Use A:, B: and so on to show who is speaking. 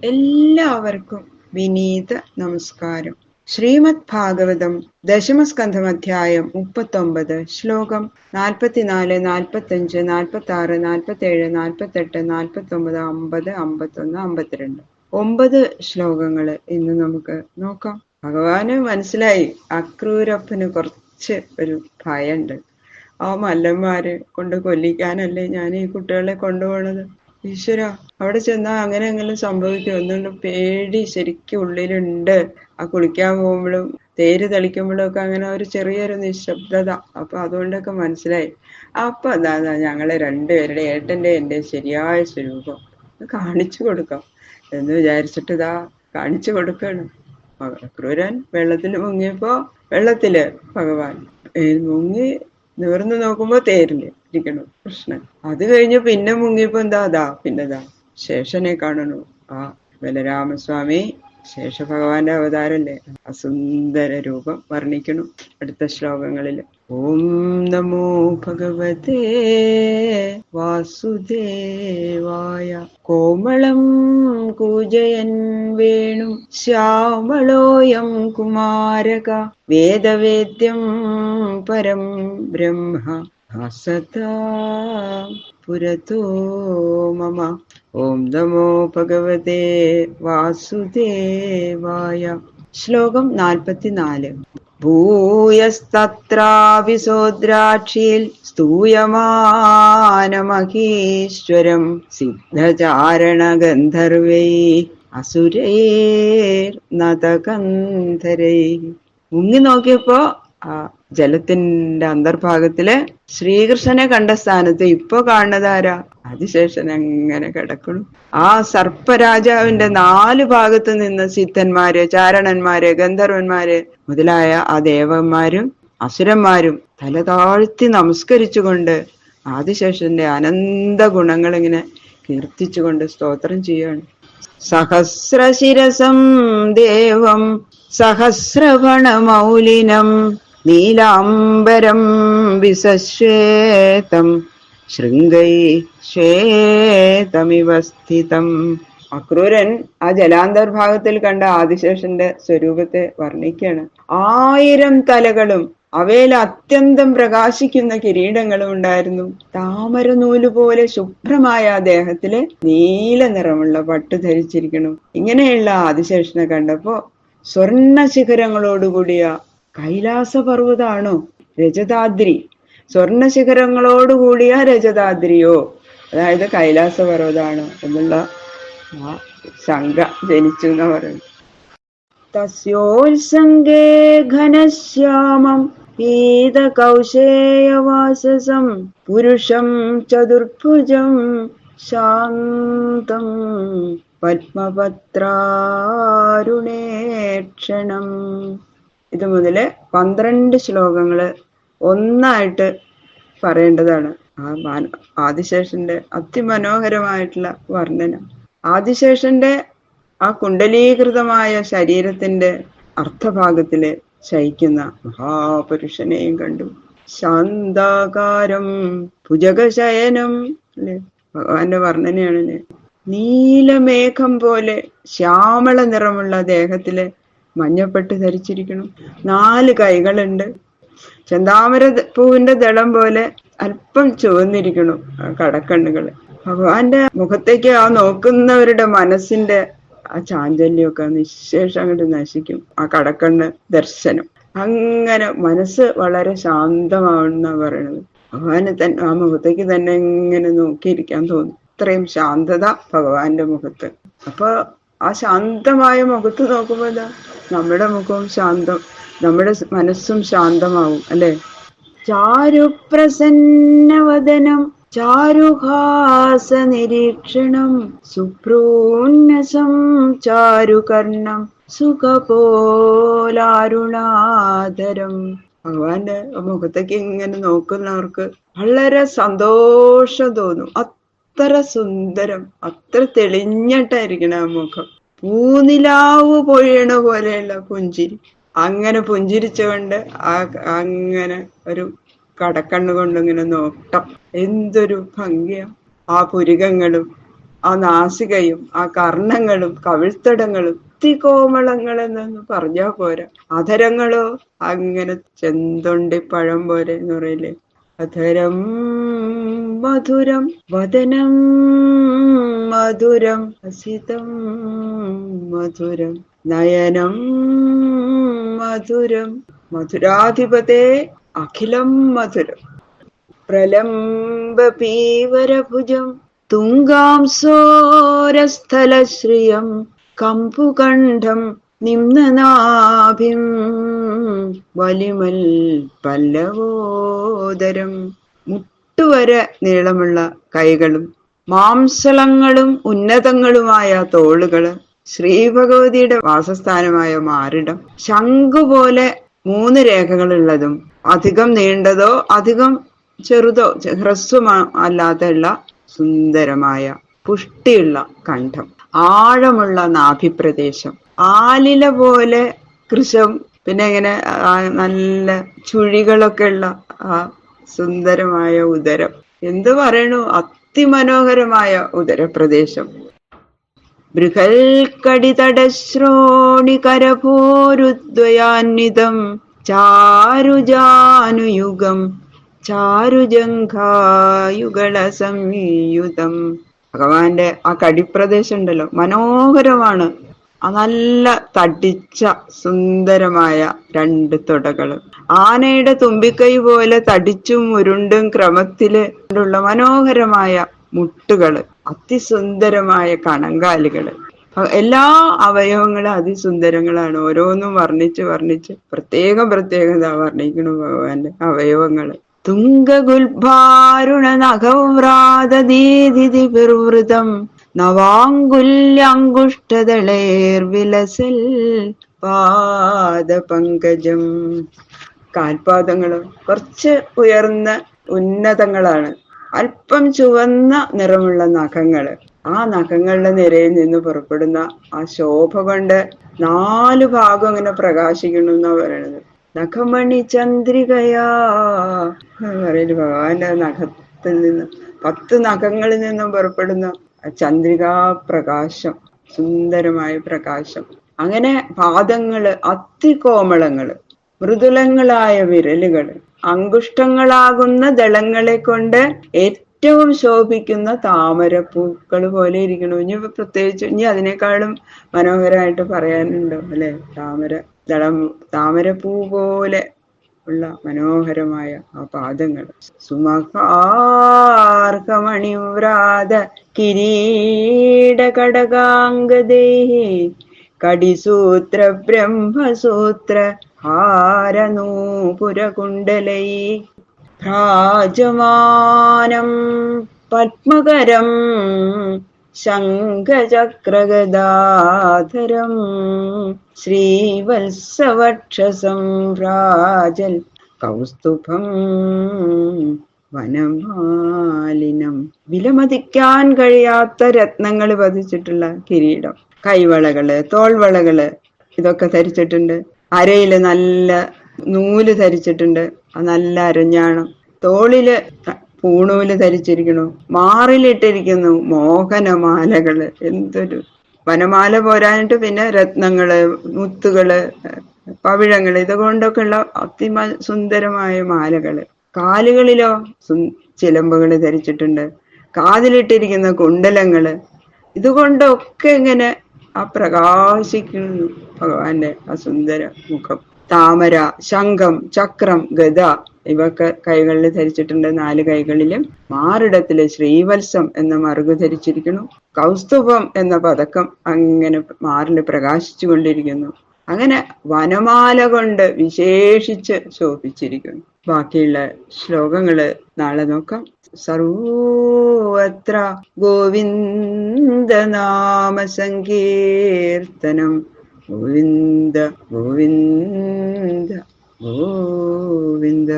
A: എല്ലാവർക്കും വിനീത നമസ്കാരം. ശ്രീമദ് ഭാഗവതം ദശമസ്കന്ധം അധ്യായം 39 ശ്ലോകം 44, 45, 46, 47, 48, 49, 50, 51, 52 9 ശ്ലോകങ്ങള് ഇന്ന് നമുക്ക് നോക്കാം. ഭഗവാന് മനസ്സിലായി അക്രൂരപ്പന് കുറച്ച് ഒരു ഭയമുണ്ട്. ആ മല്ലന്മാരെ കൊണ്ട് കൊല്ലിക്കാനല്ലേ ഞാൻ ഈ കുട്ടികളെ കൊണ്ടുപോണത്. ഈശ്വര, അവിടെ ചെന്നാ അങ്ങനെ എങ്ങനെ സംഭവിക്കും എന്നുള്ള പേടി ശരിക്കും ഉള്ളിലുണ്ട്. ആ കുളിക്കാൻ പോകുമ്പോഴും തേര് തെളിക്കുമ്പോഴും ഒക്കെ അങ്ങനെ ഒരു ചെറിയൊരു നിശബ്ദത. അപ്പൊ അതുകൊണ്ടൊക്കെ മനസ്സിലായി. അപ്പൊ അതാ ഞങ്ങളെ രണ്ടുപേരുടെ ഏട്ടന്റെ എന്റെ ശരിയായ സ്വരൂപം കാണിച്ചു കൊടുക്കാം എന്ന് വിചാരിച്ചിട്ട് ഇതാ കാണിച്ചു കൊടുക്കണം. ക്രൂരൻ വെള്ളത്തിൽ മുങ്ങിയപ്പോ വെള്ളത്തില് ഭഗവാൻ മുങ്ങി നിവർന്നു നോക്കുമ്പോ തേരില് ഇരിക്കണം കൃഷ്ണൻ. അത് കഴിഞ്ഞ് പിന്നെ മുങ്ങിയപ്പോ പിന്നെതാ ശേഷനെ കാണണു. ആ ബലരാമസ്വാമി ശേഷഭഗവാന്റെ അവതാരല്ലേ. അസുന്ദര രൂപം വർണ്ണിക്കണം അടുത്ത ശ്ലോകങ്ങളില്. ഓം നമോ ഭഗവതേ വാസുദേവായ. കോമളം കൂജയൻ വേണു ശ്യാമളോയം കുമാരക. വേദവേദ്യം പരം ബ്രഹ്മ സദാ പുരതോ മമ. ഓം നമോ ഭഗവതേ വാസുദേവായ. ശ്ലോകം 44. ഭൂയസ്തത്രാവിസോദ്രാക്ഷിൽ സ്തൂയമാനമഹീശ്വരം സിദ്ധചാരണ ഗന്ധർവൈ അസുരൈർ നതകന്ധരൈ. മുങ്ങി നോക്കിയപ്പോ ആ ജലത്തിന്റെ അന്തർഭാഗത്തില് ശ്രീകൃഷ്ണനെ കണ്ട സ്ഥാനത്ത് ഇപ്പൊ കാണുന്നതാരാ? അതിശേഷൻ അങ്ങനെ കിടക്കണു. ആ സർപ്പരാജാവിന്റെ 4 ഭാഗത്ത് നിന്ന് സിദ്ധന്മാര്, ചാരണന്മാര്, ഗന്ധർവന്മാര് മുതലായ ആ ദേവന്മാരും അസുരന്മാരും തല താഴ്ത്തി നമസ്കരിച്ചുകൊണ്ട് ആദിശേഷന്റെ അനന്ത ഗുണങ്ങൾ ഇങ്ങനെ കീർത്തിച്ചുകൊണ്ട് സ്തോത്രം ചെയ്യാണ്. സഹസ്രശിരസം ദേവം സഹസ്രവണമൗലിനം നീലാംബരം വിസശ്വേതം ശൃംഗൈ ശ്വേതമിവ സ്ഥിതം. അക്രൂരൻ ആ ജലാന്തർഭാഗത്തിൽ കണ്ട ആദിശേഷന്റെ സ്വരൂപത്തെ വർണ്ണിക്കുകയാണ്. 1000 തലകളും അവയിൽ അത്യന്തം പ്രകാശിക്കുന്ന കിരീടങ്ങളും ഉണ്ടായിരുന്നു. താമരനൂല് പോലെ ശുഭ്രമായ ദേഹത്തില് നീല നിറമുള്ള പട്ട് ധരിച്ചിരിക്കുന്നു. ഇങ്ങനെയുള്ള ആദിശേഷനെ കണ്ടപ്പോ സ്വർണ്ണ ശിഖരങ്ങളോടുകൂടിയ കൈലാസപർവ്വതാണോ രജതാദ്രി? സ്വർണ്ണ ശിഖരങ്ങളോടുകൂടിയ രജതാദ്രിയോ, അതായത് കൈലാസപർവ്വതാണോ എന്നുള്ള ആ ശങ്ക ജനിച്ചു എന്ന് പറയുന്നു. തസ്യോത്സംഗേ ഘനശ്യാമം പീതകൗശേയവാസസം പുരുഷം ചതുർഭുജം ശാന്തം പത്മപത്രാരുണേക്ഷണം. ഇത് മുതല് 12 ശ്ലോകങ്ങള് ഒന്നായിട്ട് പറയേണ്ടതാണ്. ആ ആദിശേഷന്റെ അതിമനോഹരമായിട്ടുള്ള വർണ്ണനം. ആദിശേഷന്റെ ആ കുണ്ടലീകൃതമായ ശരീരത്തിന്റെ അർത്ഥഭാഗത്തില് ശയിക്കുന്ന മഹാപുരുഷനെയും കണ്ടു. ശാന്താകാരം ഭുജഗശയനം അല്ലെ, ഭഗവാന്റെ വർണ്ണനയാണ്. നീലമേഘം പോലെ ശ്യാമള നിറമുള്ള ദേഹത്തില് മഞ്ഞപ്പെട്ട് ധരിച്ചിരിക്കണം. 4 കൈകളുണ്ട്. ചെന്താമര പൂവിന്റെ ദളം പോലെ അല്പം ചുവന്നിരിക്കണം ആ കടക്കണ്ണുകള്. ഭഗവാന്റെ മുഖത്തേക്ക് ആ നോക്കുന്നവരുടെ മനസ്സിന്റെ ആ ചാഞ്ചല്യമൊക്കെ നിശേഷം അങ്ങോട്ട് നശിക്കും. ആ കടക്കണ്ണ് ദർശനം അങ്ങനെ മനസ്സ് വളരെ ശാന്തമാവെന്നാ പറയണത്. ഭഗവാനെ തന്നെ ആ മുഖത്തേക്ക് തന്നെ ഇങ്ങനെ നോക്കിയിരിക്കാൻ തോന്നും. ഇത്രയും ശാന്തത ഭഗവാന്റെ മുഖത്ത്. അപ്പൊ ആ ശാന്തമായ മുഖത്ത് നോക്കുമ്പോ നമ്മുടെ മുഖവും ശാന്തം, നമ്മുടെ മനസ്സും ശാന്തമാവും അല്ലെ. ചാരുപ്രസന്നവദനം ചാരുഹാസ നിരീക്ഷണം സുപ്രോന്നസം ചാരുകർണം സുഖപോലാരുണാധരം. ഭഗവാന്റെ മുഖത്തേക്ക് ഇങ്ങനെ നോക്കുന്നവർക്ക് വളരെ സന്തോഷം തോന്നും. അത്ര സുന്ദരം, അത്ര തെളിഞ്ഞിട്ടായിരിക്കണം ആ മുഖം. പൂനിലാവ് പൊഴിയണ പോലെയുള്ള പുഞ്ചിരി. അങ്ങനെ പുഞ്ചിരിച്ചുകൊണ്ട് അങ്ങനെ ഒരു കടക്കണ്ണുകൊണ്ടിങ്ങനെ നോട്ടം. എന്തൊരു ഭംഗിയാ ആ പുരികങ്ങളും ആ നാസികയും ആ കർണങ്ങളും കവിൾത്തടങ്ങളും കോമളങ്ങളെന്നു പറഞ്ഞാ പോരാ. അധരങ്ങളോ അങ്ങനെ ചെന്തൊണ്ടിപ്പഴം പോലെ എന്ന് പറയില്ലേ. അധരം മധുരം വദനം മധുരം ഹസിതം മധുരം നയനം മധുരം മധുരാധിപതേ അഖിലം മധുരം. പ്രലംബ പീവരഭുജം തുംഗാംസോരസ്ഥലശ്രിയം കമ്പുകണ്ഠം നിമ്നനാഭിം വലിമൽ പല്ലവോദരം. മുട്ടുവരെ നീളമുള്ള കൈകളും മാംസളങ്ങളും ഉന്നതങ്ങളുമായ തോളുകള്, ശ്രീഭഗവതിയുടെ വാസസ്ഥാനമായ മാറിടം, ശംഖുപോലെ 3 രേഖകളുള്ളതും അധികം നീണ്ടതോ അധികം ചെറുതോ ഹ്രസ്വമോ അല്ലാതെയുള്ള സുന്ദരമായ പുഷ്ടിയുള്ള കണ്ഠം, ആഴമുള്ള നാഭിപ്രദേശം, ആലില പോലെ കൃശം, പിന്നെ ഇങ്ങനെ നല്ല ചുഴികളൊക്കെ ഉള്ള ആ സുന്ദരമായ ഉദരം. എന്തു പറയണു, അതിമനോഹരമായ ഉദരപ്രദേശം. ബൃഹൽക്കടിതടശ്രോണികരഭോരുദ്വയാന്വിതം ചാരുജാനുയുഗം ചാരുജംഘായുഗള സംയുതം. ഭഗവാന്റെ ആ കടിപ്രദേശം ഉണ്ടല്ലോ, മനോഹരമാണ്. ആ നല്ല തടിച്ച സുന്ദരമായ 2 തുടകള്, ആനയുടെ തുമ്പിക്കൈ പോലെ തടിച്ചും ഉരുണ്ടും ക്രമത്തില് ഉള്ള മനോഹരമായ മുട്ടുകള്, അതിസുന്ദരമായ കണങ്കാലുകള്. എല്ലാ അവയവങ്ങളും അതിസുന്ദരങ്ങളാണ്. ഓരോന്നും വർണ്ണിച്ച് വർണ്ണിച്ച് പ്രത്യേകം വർണ്ണിക്കണം ഭഗവാന്റെ അവയവങ്ങള്. തുംഗഗുൽഭാരുണ നഖവ്രാതദീധിതി വിർവൃതം നവാങ്കുല്യങ്കുഷ്ടദളേർവിലസൽ പാദപങ്കജം. കാൽപാദങ്ങള് കുറച്ച് ഉയർന്ന ഉന്നതങ്ങളാണ്. അല്പം ചുവന്ന നിറമുള്ള നഖങ്ങള്. ആ നഖങ്ങളുടെ നിരയിൽ നിന്ന് പുറപ്പെടുന്ന ആ ശോഭ കൊണ്ട് 4 ഭാഗം ഇങ്ങനെ പ്രകാശിക്കണം എന്നാ പറയണത്. നഖമണി ചന്ദ്രികയാ പറയുന്നത് ഭഗവാന്റെ നഖത്തിൽ നിന്ന് 10 നഖങ്ങളിൽ നിന്നും പുറപ്പെടുന്ന ചന്ദ്രികാ പ്രകാശം, സുന്ദരമായ പ്രകാശം. അങ്ങനെ പാദങ്ങള് അതികോമളങ്ങള്, മൃദുലങ്ങളായ വിരലുകള്, അങ്കുഷ്ടങ്ങളാകുന്ന ദളങ്ങളെ കൊണ്ട് ഏറ്റവും ശോഭിക്കുന്ന താമരപ്പൂക്കൾ പോലെ ഇരിക്കണു. ഇനി പ്രത്യേകിച്ച് ഇനി അതിനേക്കാളും മനോഹരമായിട്ട് പറയാനുണ്ടോ അല്ലെ? താമരപ്പൂ പോലെ ഉള്ള മനോഹരമായ ആ പാദങ്ങൾ. സുമഹാർഹമണിവ്രാത കിരീട കടകാംഗദേഹി കടിസൂത്ര ബ്രഹ്മസൂത്ര ഹാരനൂപുരകുണ്ടലൈ ഭ്രാജമാനം പത്മകരം ശംഖചക്രഗദാധരം ശ്രീവത്സവക്ഷസം ഭ്രാജൽ കൗസ്തുഭം വനമാലിനം. വിലമതിക്കാൻ കഴിയാത്ത രത്നങ്ങൾ പതിച്ചിട്ടുള്ള കിരീടം, കൈവളകള്, തോൾവളകള് ഇതൊക്കെ ധരിച്ചിട്ടുണ്ട്. അരയില് നല്ല നൂല് ധരിച്ചിട്ടുണ്ട്, നല്ല അരഞ്ഞാണം. തോളില് പൂണൂല് ധരിച്ചിരിക്കണു. മാറിലിട്ടിരിക്കുന്നു മോഹനമാലകള്. എന്തൊരു വനമാല പോരാനിട്ട് പിന്നെ രത്നങ്ങള്, മുത്തുകള്, പവിഴങ്ങള് ഇതുകൊണ്ടൊക്കെ ഉള്ള സുന്ദരമായ മാലകള്. കാലുകളിലോ ചിലമ്പുകള് ധരിച്ചിട്ടുണ്ട്. കാതിലിട്ടിരിക്കുന്ന കുണ്ടലങ്ങള് ഇതുകൊണ്ടൊക്കെ ഇങ്ങനെ ആ പ്രകാശിക്കുന്നു ഭഗവാന്റെ ആ സുന്ദര മുഖം. താമര, ശംഖം, ചക്രം, ഗദ ഇവയൊക്കെ കൈകളിൽ ധരിച്ചിട്ടുണ്ട്. 4 കൈകളിലും. മാറിടത്തില് ശ്രീവത്സം എന്ന മറുകു ധരിച്ചിരിക്കുന്നു. കൗസ്തുഭം എന്ന പതക്കം അങ്ങനെ മാറില് പ്രകാശിച്ചു കൊണ്ടിരിക്കുന്നു. അങ്ങനെ വനമാല കൊണ്ട് വിശേഷിച്ച് ശോഭിച്ചിരിക്കുന്നു. ബാക്കിയുള്ള ശ്ലോകങ്ങള് നാളെ നോക്കാം. സർവത്ര ഗോവിന്ദനാമ സങ്കീർത്തനം. ഗോവിന്ദ ഗോവിന്ദ ഗോവിന്ദ.